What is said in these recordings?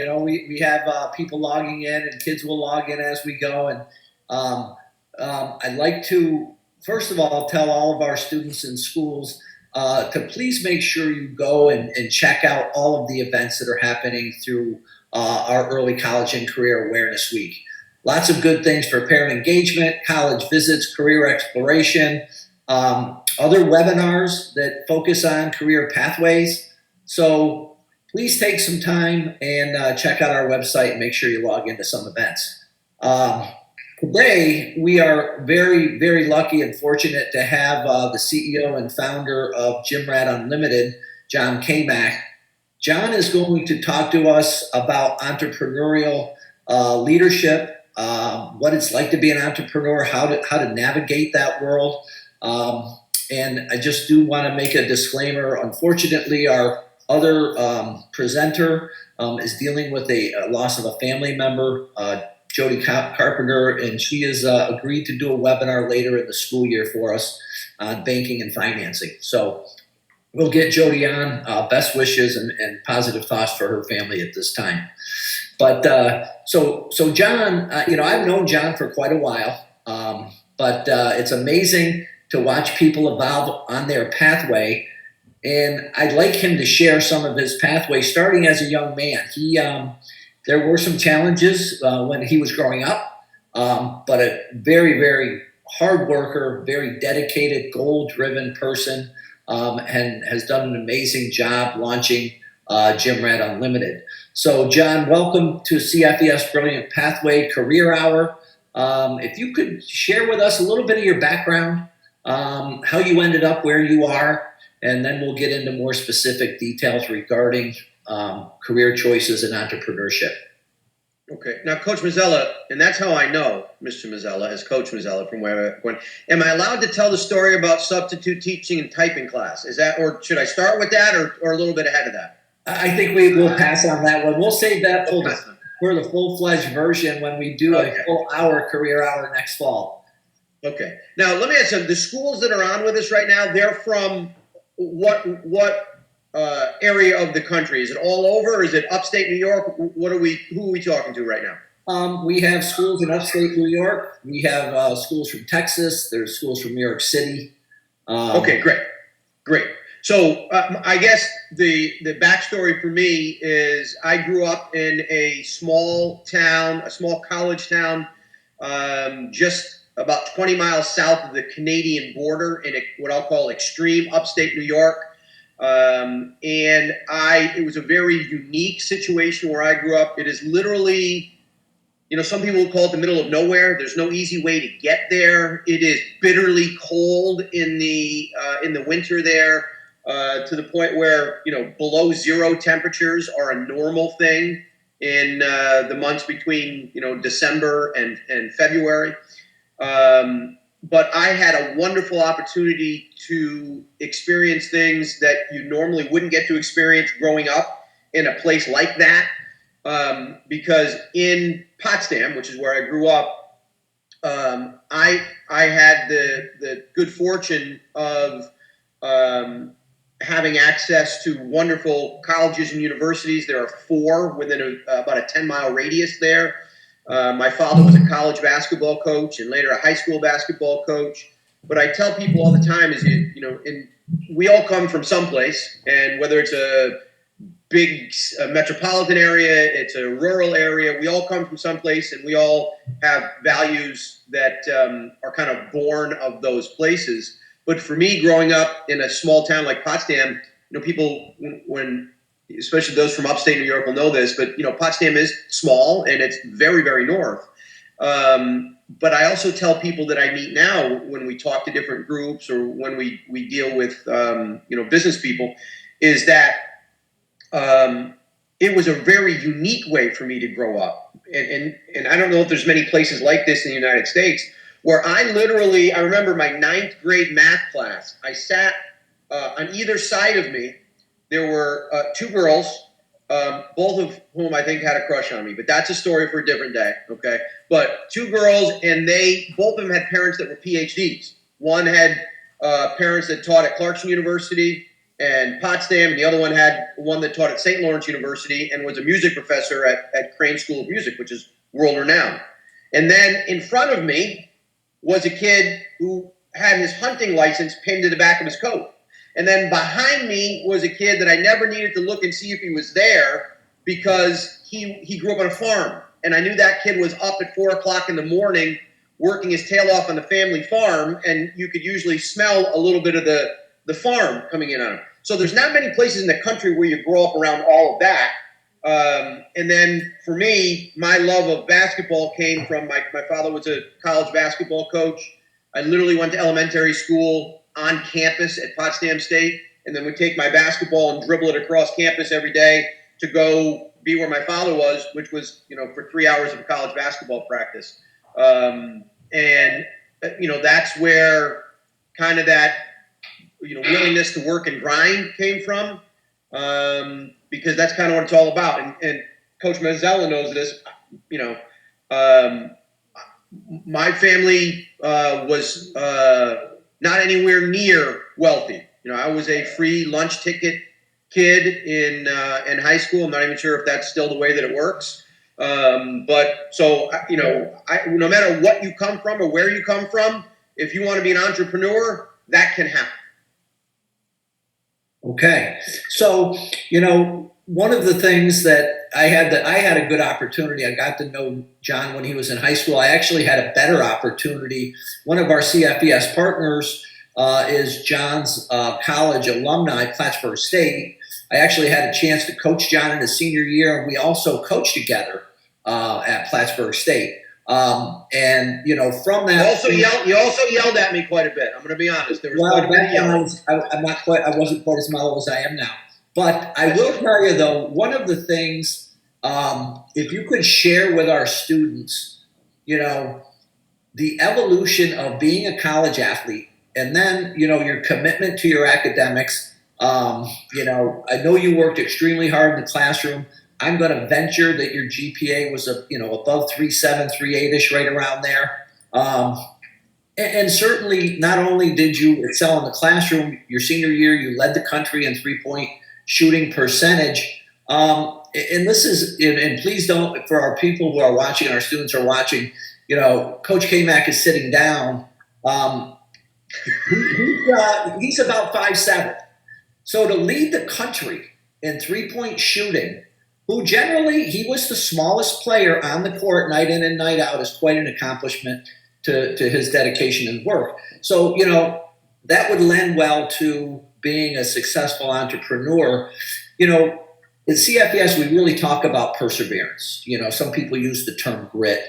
We have people logging in, and kids will log in as we go. And I'd like to, first of all, tell all of our students in schools to please make sure you go and check out all of the events that are happening through our Early College and Career Awareness Week. Lots of good things for parent engagement, college visits, career exploration, other webinars that focus on career pathways. So please take some time and check out our website and make sure you log into some events. Today, we are very, very lucky and fortunate to have the CEO and founder of Gym Rat Unlimited, John Kamak. John is going to talk to us about entrepreneurial leadership, what it's like to be an entrepreneur, how to navigate that world. And I just do want to make a disclaimer. Unfortunately, our other presenter is dealing with a loss of a family member, Jody Carpenter, and she has agreed to do a webinar later in the school year for us on banking and financing. So we'll get Jody on. Best wishes and positive thoughts for her family at this time. But so John, I've known John for quite a while, but it's amazing to watch people evolve on their pathway. And I'd like him to share some of his pathway, starting as a young man. There were some challenges when he was growing up, but a very, very hard worker, very dedicated, goal-driven person, and has done an amazing job launching Gym Rat Unlimited. So, John, welcome to CFES Brilliant Pathway Career Hour. If you could share with us a little bit of your background, how you ended up where you are, and then we'll get into more specific details regarding career choices and entrepreneurship. Okay. Now, Coach Mazzella, and that's how I know Mr. Mazzella as Coach Mazzella from where I went. Am I allowed to tell the story about substitute teaching and typing class? Is that, or should I start with that or a little bit ahead of that? I think we will pass on that one. We'll save that for the full-fledged version when we do a full hour career hour next fall. Okay. Now, let me ask you, the schools that are on with us right now, they're from what area of the country? Is it all over? Or is it upstate New York? Who are we talking to right now? We have schools in upstate New York. We have schools from Texas. There's schools from New York City. Okay, great. So I guess the backstory for me is I grew up in a small town, a small college town, just about 20 miles south of the Canadian border in what I'll call extreme upstate New York. It was a very unique situation where I grew up. It is literally, some people would call it the middle of nowhere. There's no easy way to get there. It is bitterly cold in the winter there, to the point where, below zero temperatures are a normal thing in the months between, December and February. But I had a wonderful opportunity to experience things that you normally wouldn't get to experience growing up in a place like that. Because in Potsdam, which is where I grew up, I had the good fortune of having access to wonderful colleges and universities. There are 4 within about a 10-mile radius there. My father was a college basketball coach and later a high school basketball coach. But I tell people all the time is, we all come from someplace, and whether it's a big metropolitan area, it's a rural area, we all come from someplace, and we all have values that are kind of born of those places. But for me, growing up in a small town like Potsdam, people, especially those from upstate New York will know this, but Potsdam is small and it's very, very north. But I also tell people that I meet now when we talk to different groups or when we deal with business people, is that it was a very unique way for me to grow up. And I don't know if there's many places like this in the United States where I remember my 9th grade math class. I sat on either side of me. There were 2 girls, both of whom I think had a crush on me, but that's a story for a different day, okay? But 2 girls, and both of them had parents that were PhDs. One had parents that taught at Clarkson University, and Potsdam, and the other one had one that taught at St. Lawrence University and was a music professor at Crane School of Music, which is world renowned. And then in front of me was a kid who had his hunting license pinned to the back of his coat. And then behind me was a kid that I never needed to look and see if he was there because he grew up on a farm. And I knew that kid was up at 4 o'clock in the morning working his tail off on the family farm, and you could usually smell a little bit of the farm coming in on him. So there's not many places in the country where you grow up around all of that. And then for me, my love of basketball came from my father was a college basketball coach. I literally went to elementary school on campus at Potsdam State, and then would take my basketball and dribble it across campus every day to go be where my father was, which was, for 3 hours of college basketball practice. That's where kind of that, willingness to work and grind came from, because that's kind of what it's all about. And Coach Mazzella knows this. My family was not anywhere near wealthy. I was a free lunch ticket kid in high school. I'm not even sure if that's still the way that it works. No matter what you come from or where you come from, if you want to be an entrepreneur, that can happen. Okay. So, one of the things that I had a good opportunity. I got to know John when he was in high school. I actually had a better opportunity. One of our CFES partners is John's college alumni, Plattsburgh State. I actually had a chance to coach John in his senior year, and we also coached together at Plattsburgh State. From that, you also yelled at me quite a bit. I'm going to be honest. There was quite a bit of yelling. I wasn't quite as mellow as I am now. But I will tell you, though, one of the things, if you could share with our students, the evolution of being a college athlete, and then, your commitment to your academics. I know you worked extremely hard in the classroom. I'm going to venture that your GPA was above 3.7, 3.8-ish, right around there. And certainly, not only did you excel in the classroom, your senior year, you led the country in three-point shooting percentage. And please don't, for our people who are watching, our students are watching, Coach K-Mac is sitting down. He's about 5'7". So to lead the country in three-point shooting, who generally, he was the smallest player on the court night in and night out, is quite an accomplishment to his dedication and work. So, that would lend well to being a successful entrepreneur. At CFES, we really talk about perseverance. Some people use the term grit.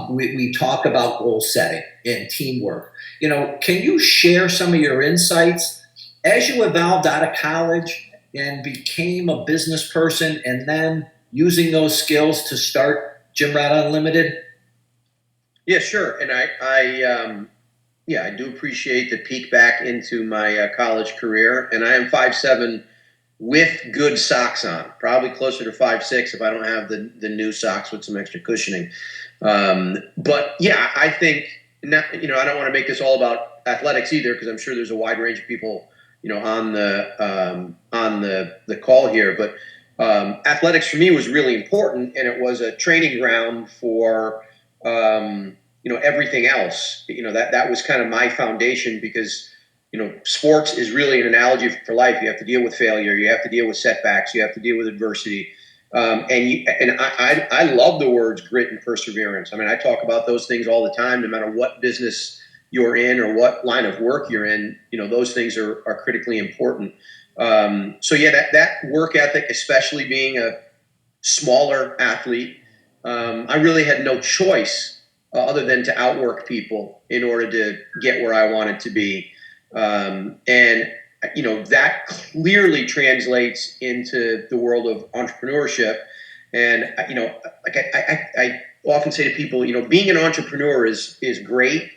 We talk about goal setting and teamwork. Can you share some of your insights as you evolved out of college and became a business person, and then using those skills to start Gym Rat Unlimited? Yeah, sure. And I do appreciate the peek back into my college career. And I am 5'7" with good socks on, probably closer to 5'6" if I don't have the new socks with some extra cushioning. But yeah, I think I don't want to make this all about athletics either, because I'm sure there's a wide range of people on the call here. But athletics for me was really important, and it was a training ground for everything else. That was kind of my foundation, because sports is really an analogy for life. You have to deal with failure, you have to deal with setbacks, you have to deal with adversity. I love the words grit and perseverance. I mean, I talk about those things all the time, no matter what business you're in or what line of work you're in. Those things are critically important. That work ethic, especially being a smaller athlete, I really had no choice other than to outwork people in order to get where I wanted to be. That clearly translates into the world of entrepreneurship. And, I often say to people, being an entrepreneur is great,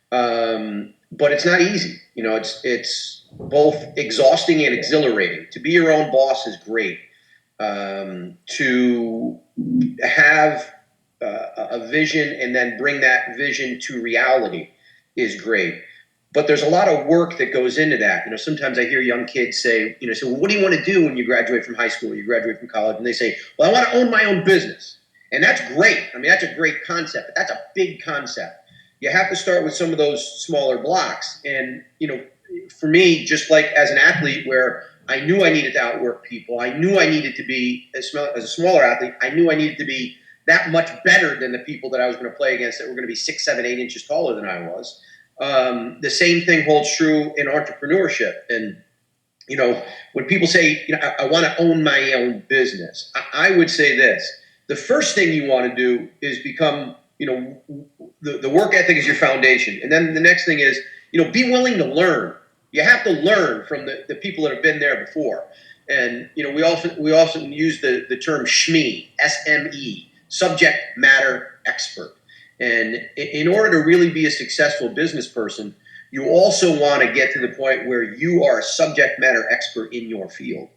but it's not easy. It's both exhausting and exhilarating. To be your own boss is great. To have a vision and then bring that vision to reality is great. but there's a lot of work that goes into that. Sometimes I hear young kids say, so what do you want to do when you graduate from high school, or you graduate from college? And they say, well, I want to own my own business. And that's great. I mean, that's a great concept, but that's a big concept. You have to start with some of those smaller blocks. And, for me, just like as an athlete where I knew I needed to outwork people, I knew I needed to be, as a smaller athlete, I knew I needed to be that much better than the people that I was going to play against that were going to be 6, 7, 8 inches taller than I was. The same thing holds true in entrepreneurship. And, when people say, I want to own my own business, I would say this. The first thing you want to do is become, the work ethic is your foundation. And then the next thing is, be willing to learn. You have to learn from the people that have been there before. And, we often use the term SME, S-M-E, subject matter expert. And in order to really be a successful business person, you also want to get to the point where you are a subject matter expert in your field.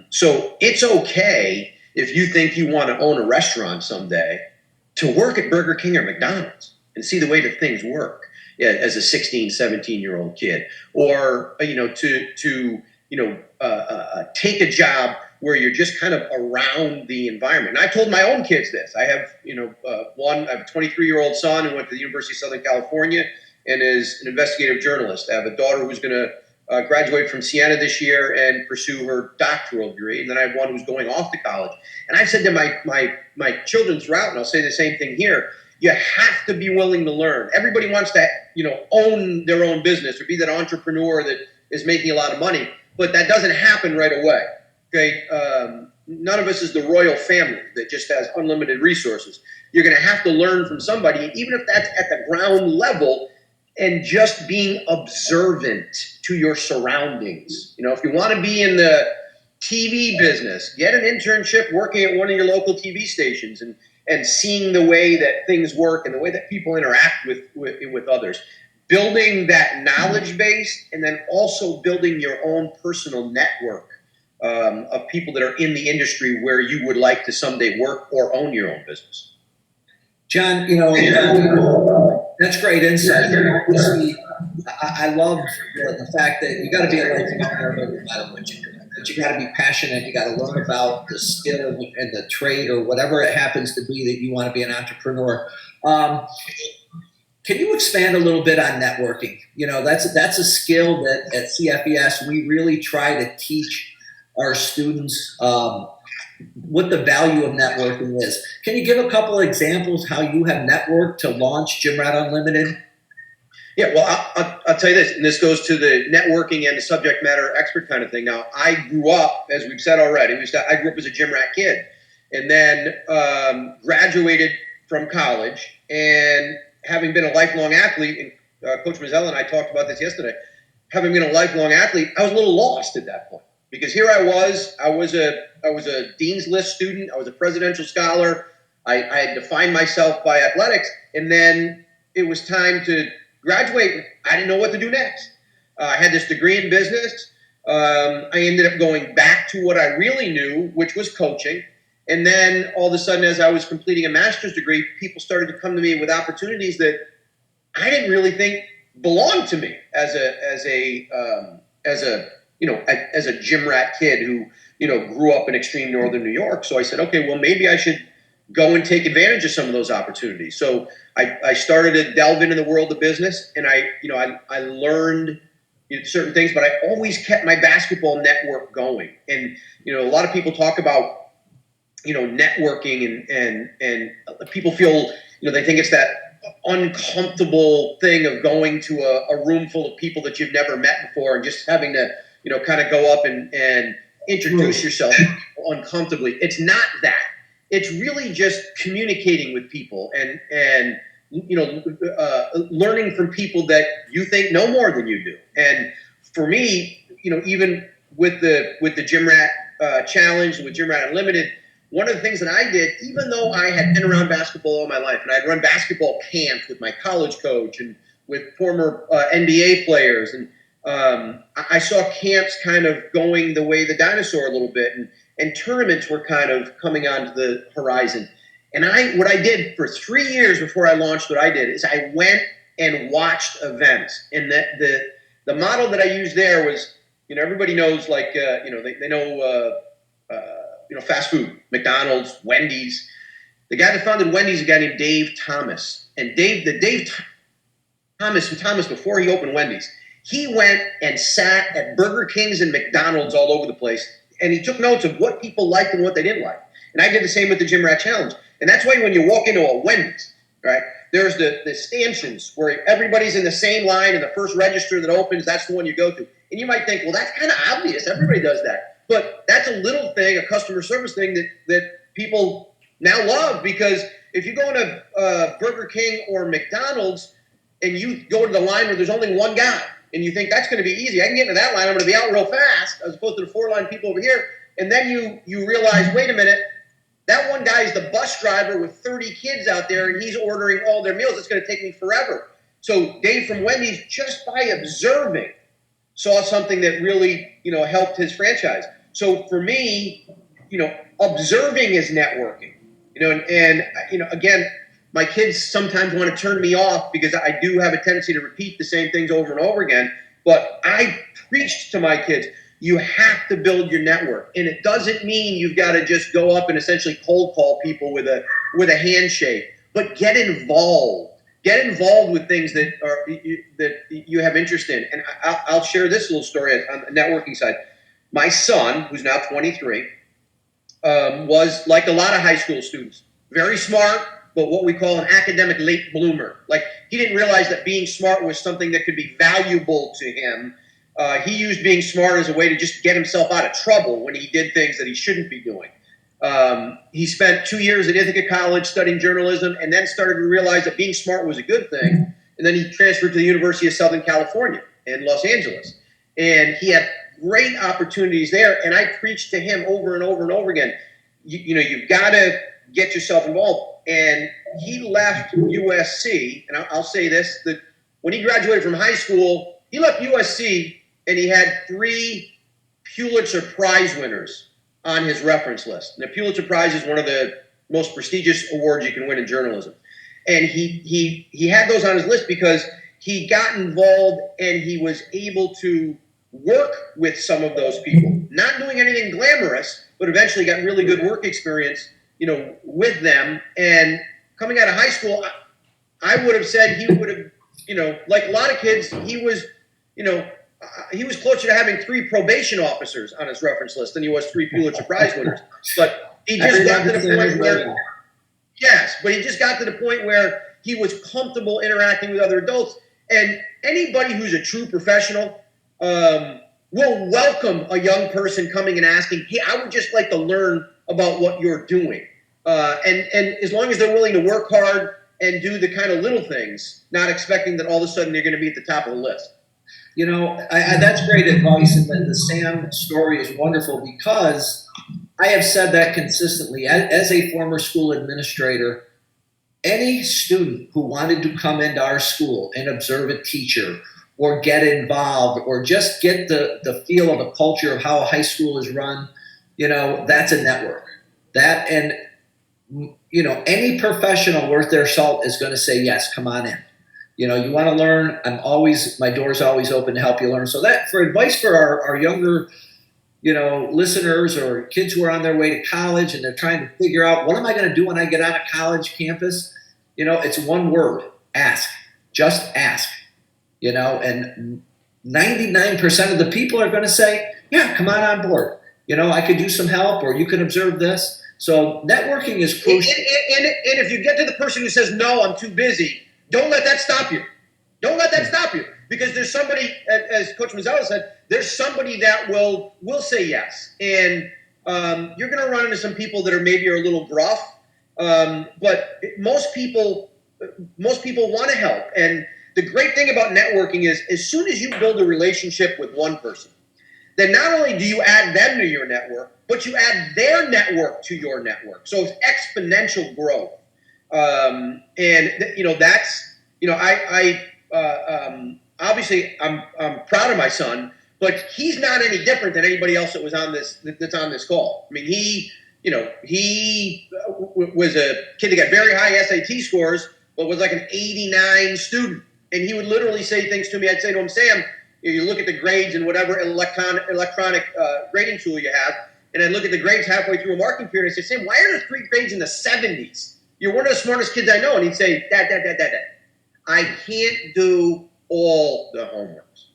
So it's okay if you think you want to own a restaurant someday to work at Burger King or McDonald's and see the way that things work as a 16, 17-year-old kid, or, to take a job where you're just kind of around the environment. And I told my own kids this. I have, I have a 23-year-old son who went to the University of Southern California and is an investigative journalist. I have a daughter who's going to graduate from Siena this year and pursue her doctoral degree. And then I have one who's going off to college. And I've said to my children throughout, and I'll say the same thing here, you have to be willing to learn. Everybody wants to, own their own business or be that entrepreneur that is making a lot of money, but that doesn't happen right away. Okay, none of us is the royal family that just has unlimited resources. You're going to have to learn from somebody, even if that's at the ground level, and just being observant to your surroundings. If you want to be in the TV business, get an internship working at one of your local TV stations and seeing the way that things work and the way that people interact with others. Building that knowledge base, and then also building your own personal network of people that are in the industry where you would like to someday work or own your own business. John, that's great insight. Obviously, I love the fact that you got to be a lifelong learner no matter what you do. But you got to be passionate. You got to learn about the skill and the trade or whatever it happens to be that you want to be an entrepreneur. Can you expand a little bit on networking? That's a skill that at CFES we really try to teach our students what the value of networking is. Can you give a couple of examples how you have networked to launch Gym Rat Unlimited? Yeah, well, I'll tell you this, and this goes to the networking and the subject matter expert kind of thing. Now, I grew up, as we've said already, I grew up as a gym rat kid, and then graduated from college, and having been a lifelong athlete, and Coach Mazzella and I talked about this yesterday, having been a lifelong athlete, I was a little lost at that point. Because here I was a Dean's List student, I was a presidential scholar, I had defined myself by athletics, and then it was time to graduate. I didn't know what to do next. I had this degree in business. I ended up going back to what I really knew, which was coaching. And then all of a sudden, as I was completing a master's degree, people started to come to me with opportunities that I didn't really think belonged to me as a gym rat kid who, grew up in extreme northern New York. So I said, okay, well, maybe I should go and take advantage of some of those opportunities. So I started to delve into the world of business, and I learned certain things, but I always kept my basketball network going. And, a lot of people talk about, networking and people feel, they think it's that uncomfortable thing of going to a room full of people that you've never met before and just having to, kind of go up and introduce yourself uncomfortably. It's not that. It's really just communicating with people and learning from people that you think know more than you do. And for me, even with the Gym Rat Challenge, with Gym Rat Unlimited, one of the things that I did, even though I had been around basketball all my life, and I'd run basketball camps with my college coach and with former NBA players, and I saw camps kind of going the way of the dinosaur a little bit, and tournaments were kind of coming onto the horizon. And what I did for 3 years before I launched what I did is I went and watched events. And that the model that I used there was, everybody knows, like, they know, fast food, McDonald's, Wendy's. The guy that founded Wendy's is a guy named Dave Thomas. And Dave Thomas, before he opened Wendy's, he went and sat at Burger Kings and McDonald's all over the place, and he took notes of what people liked and what they didn't like. And I did the same with the Gym Rat Challenge. And that's why when you walk into a Wendy's, right, there's the stanchions where everybody's in the same line, and the first register that opens, that's the one you go to. And you might think, well, that's kind of obvious. Everybody does that. But that's a little thing, a customer service thing that people now love, because if you go into Burger King or McDonald's and you go to the line where there's only one guy, and you think that's going to be easy, I can get into that line, I'm going to be out real fast, as opposed to the 4-line people over here. And then you realize, wait a minute, that one guy is the bus driver with 30 kids out there, and he's ordering all their meals. It's going to take me forever. So Dave from Wendy's, just by observing, saw something that really, helped his franchise. So for me, observing is networking. And again, my kids sometimes want to turn me off because I do have a tendency to repeat the same things over and over again. But I preached to my kids, you have to build your network. And it doesn't mean you've got to just go up and essentially cold call people with a handshake, but get involved. Get involved with things that you have interest in. And I'll share this little story on the networking side. My son, who's now 23, was like a lot of high school students, very smart, but what we call an academic late bloomer. Like, he didn't realize that being smart was something that could be valuable to him. He used being smart as a way to just get himself out of trouble when he did things that he shouldn't be doing. He spent 2 years at Ithaca College studying journalism, and then started to realize that being smart was a good thing. And then he transferred to the University of Southern California in Los Angeles. And he had great opportunities there. And I preached to him over and over and over again, you've got to get yourself involved. And he left USC, and I'll say this, that when he graduated from high school, he left USC and he had 3 Pulitzer Prize winners on his reference list. And the Pulitzer Prize is one of the most prestigious awards you can win in journalism. And he had those on his list because he got involved and he was able to work with some of those people. Not doing anything glamorous, but eventually got really good work experience, with them. And coming out of high school, I would have said he would have, like a lot of kids, he was closer to having 3 probation officers on his reference list than he was 3 Pulitzer Prize winners. But he just got to the point where, but he just got to the point where he was comfortable interacting with other adults. And anybody who's a true professional will welcome a young person coming and asking, hey, I would just like to learn about what you're doing. And as long as they're willing to work hard and do the kind of little things, not expecting that all of a sudden they're going to be at the top of the list. That's great advice, and the Sam story is wonderful, because I have said that consistently. As a former school administrator, any student who wanted to come into our school and observe a teacher or get involved or just get the feel of the culture of how a high school is run, that's a network. That, and any professional worth their salt is going to say, yes, come on in. You want to learn, my door's always open to help you learn. So that, for advice for our younger, listeners or kids who are on their way to college and they're trying to figure out, what am I going to do when I get on a college campus? It's one word: ask. Just ask. And 99% of the people are going to say, yeah, come on board. I could use some help, or you can observe this. So networking is crucial. And if you get to the person who says, no, I'm too busy, don't let that stop you. Don't let that stop you. Because there's somebody, as Coach Mazzella said, there's somebody that will say yes. And you're going to run into some people that are maybe a little gruff. But most people want to help. And the great thing about networking is, as soon as you build a relationship with one person, then not only do you add them to your network, but you add their network to your network. So it's exponential growth. Obviously I'm proud of my son, but he's not any different than anybody else that's on this call. I mean, he was a kid that got very high SAT scores, but was like an 89 student. And he would literally say things to me. I'd say to him, Sam, you look at the grades and whatever electronic grading tool you have, and I'd look at the grades halfway through a marking period, and I'd say, Sam, why are there 3 grades in the 70s? You're one of the smartest kids I know. And he'd say, Dad, I can't do all the homeworks.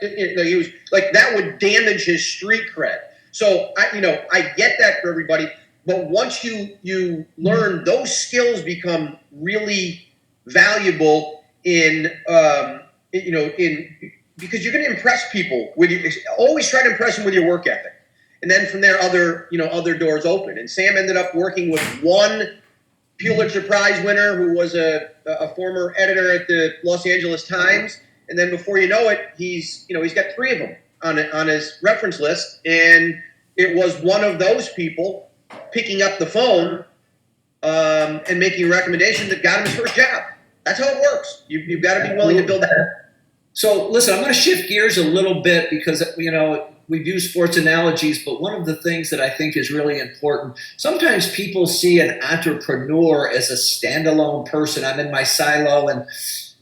He was like, that would damage his street cred. So I get that for everybody, but once you learn, those skills become really valuable because you're going to impress people always try to impress them with your work ethic. And then from there, other doors open. And Sam ended up working with one Pulitzer Prize winner who was a former editor at the Los Angeles Times. And then before you know it, he's got 3 of them on his reference list. And it was one of those people picking up the phone and making a recommendation that got him his first job. That's how it works. You've got to be willing to build that. So listen, I'm going to shift gears a little bit because, we've used sports analogies, but one of the things that I think is really important, sometimes people see an entrepreneur as a standalone person. I'm in my silo and,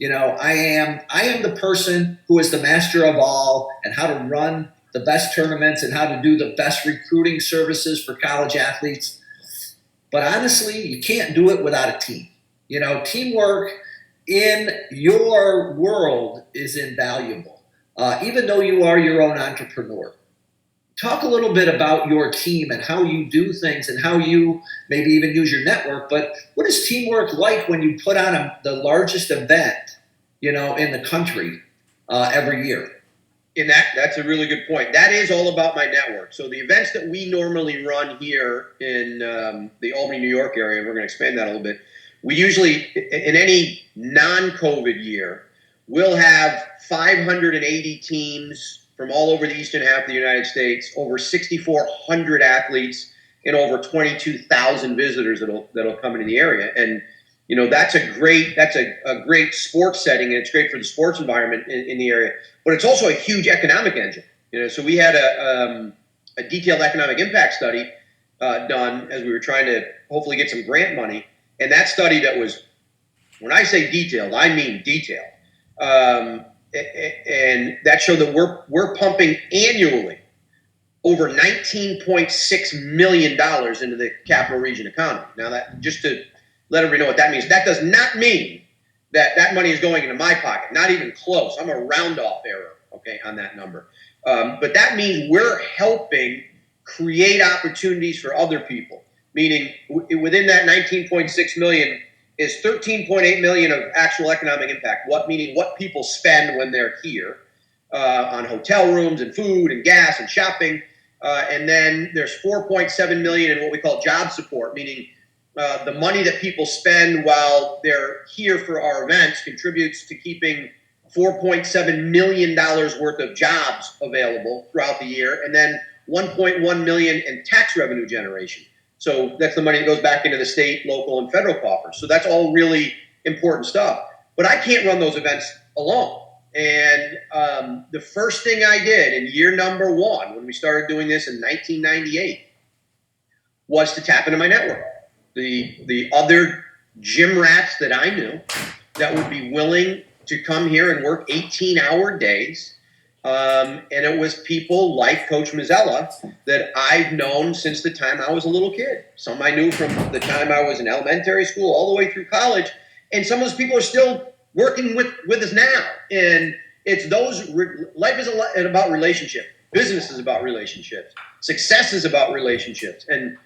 I am the person who is the master of all and how to run the best tournaments and how to do the best recruiting services for college athletes. But honestly, you can't do it without a team. Teamwork in your world is invaluable, even though you are your own entrepreneur. Talk a little bit about your team and how you do things and how you maybe even use your network. But what is teamwork like when you put on the largest event, in the country every year? And that's a really good point. That is all about my network. So the events that we normally run here in the Albany, New York area, and we're going to expand that a little bit, we usually, in any non-COVID year, we'll have 580 teams from all over the eastern half of the United States, over 6,400 athletes, and over 22,000 visitors that'll come into the area. And that's a great sports setting, and it's great for the sports environment in the area. But it's also a huge economic engine. So we had a detailed economic impact study done as we were trying to hopefully get some grant money. And that study that was, when I say detailed, I mean detailed. And that showed that we're pumping annually over $19.6 million into the capital region economy. Now, that just to let everybody know what that means, that does not mean that money is going into my pocket. Not even close. I'm a round-off error, okay, on that number. But that means we're helping create opportunities for other people. Meaning, within that 19.6 million is 13.8 million of actual economic impact. Meaning what people spend when they're here on hotel rooms and food and gas and shopping. And then there's 4.7 million in what we call job support, meaning the money that people spend while they're here for our events contributes to keeping $4.7 million worth of jobs available throughout the year, and then 1.1 million in tax revenue generation. So that's the money that goes back into the state, local, and federal coffers. So that's all really important stuff. But I can't run those events alone. And the first thing I did in year number 1, when we started doing this in 1998, was to tap into my network. The other gym rats that I knew that would be willing to come here and work 18-hour days. And it was people like Coach Mazzella that I've known since the time I was a little kid. Some I knew from the time I was in elementary school all the way through college. And some of those people are still working with us now. And it's life is about relationship. Business is about relationships. Success is about relationships. And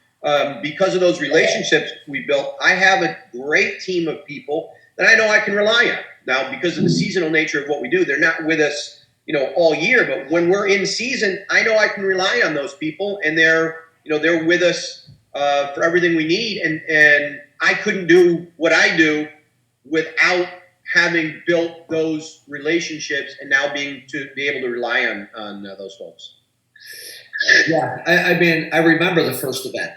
because of those relationships we built, I have a great team of people that I know I can rely on. Now, because of the seasonal nature of what we do, they're not with us all year, but when we're in season, I know I can rely on those people, and they're with us for everything we need. And I couldn't do what I do without having built those relationships and now being able to rely on those folks. Yeah, I remember the first event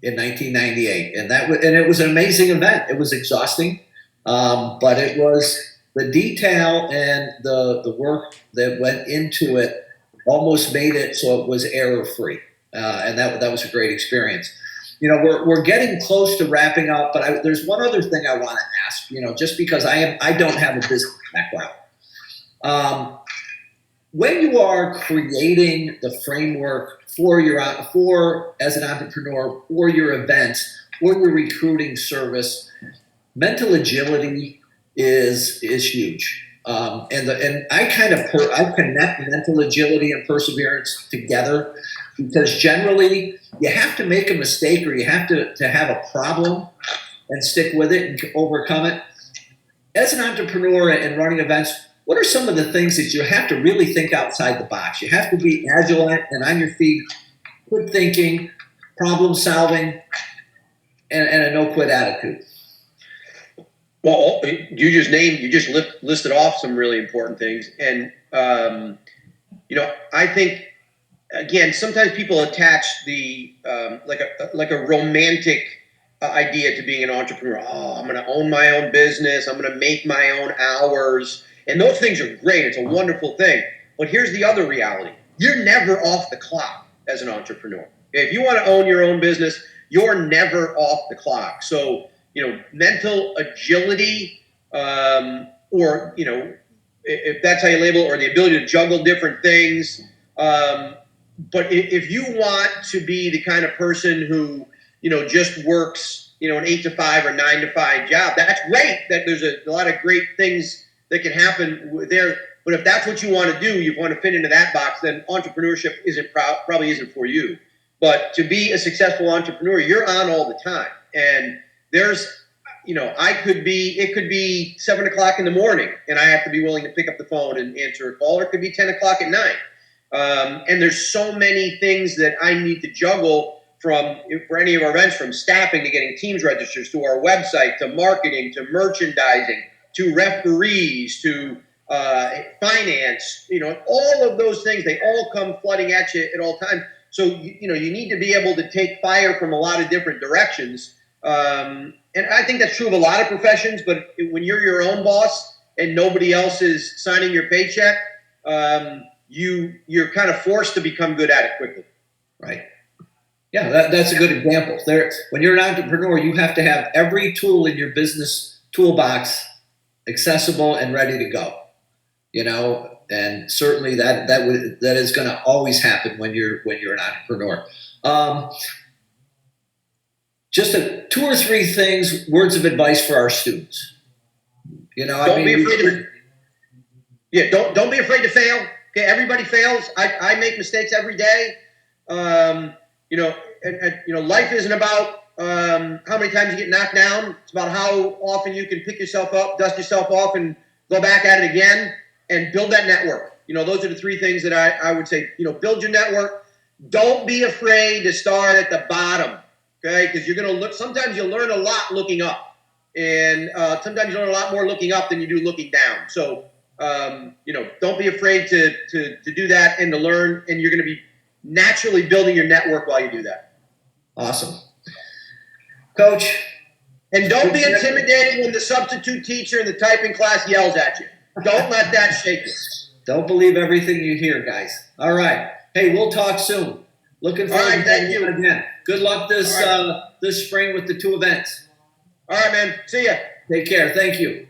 in 1998, and it was an amazing event. It was exhausting, but it was. The detail and the work that went into it almost made it so it was error-free, and that was a great experience. We're getting close to wrapping up, but there's one other thing I want to ask just because I don't have a business background. When you are creating the framework for as an entrepreneur, for your events, or your recruiting service, mental agility is huge. And I I connect mental agility and perseverance together, because generally you have to make a mistake, or you have to have a problem and stick with it and overcome it. As an entrepreneur and running events, what are some of the things that you have to really think outside the box? You have to be agile and on your feet, quick thinking, problem solving, and a no quit attitude. Well, you just listed off some really important things. And, I think, again, sometimes people attach the, like a romantic idea to being an entrepreneur. Oh, I'm going to own my own business. I'm going to make my own hours. And those things are great. It's a wonderful thing. But here's the other reality. You're never off the clock as an entrepreneur. If you want to own your own business, you're never off the clock. So, mental agility, or, if that's how you label it, or the ability to juggle different things. But if you want to be the kind of person who, just works, an 8 to 5 or 9 to 5 job, that's great. That there's a lot of great things that can happen there. But if that's what you want to do, you want to fit into that box, then entrepreneurship probably isn't for you. But to be a successful entrepreneur, you're on all the time. And there's, it could be 7 o'clock in the morning and I have to be willing to pick up the phone and answer a call, or it could be 10 o'clock at night. And there's so many things that I need to juggle for any of our events, from staffing to getting teams registers, to our website, to marketing, to merchandising, to referees, to finance, all of those things, they all come flooding at you at all times. So, you need to be able to take fire from a lot of different directions. And I think that's true of a lot of professions, but when you're your own boss and nobody else is signing your paycheck, you're kind of forced to become good at it quickly. Right. Yeah, that's a good example. When you're an entrepreneur, you have to have every tool in your business toolbox accessible and ready to go. And certainly that is going to always happen when you're an entrepreneur. Just 2 or 3 things, words of advice for our students. Don't be afraid to fail. Okay, everybody fails. I make mistakes every day. Life isn't about how many times you get knocked down. It's about how often you can pick yourself up, dust yourself off, and go back at it again and build that network. Those are the 3 things that I would say. Build your network. Don't be afraid to start at the bottom. Okay, because you're going to look. Sometimes you'll learn a lot looking up, and sometimes you learn a lot more looking up than you do looking down. So, don't be afraid to do that and to learn. And you're going to be naturally building your network while you do that. Awesome, Coach. And don't be intimidated when the substitute teacher in the typing class yells at you. Don't let that shake you. Don't believe everything you hear, guys. All right. Hey, we'll talk soon. Looking forward to thank you again. Good luck this spring with the 2 events. All right, man. See ya. Take care. Thank you.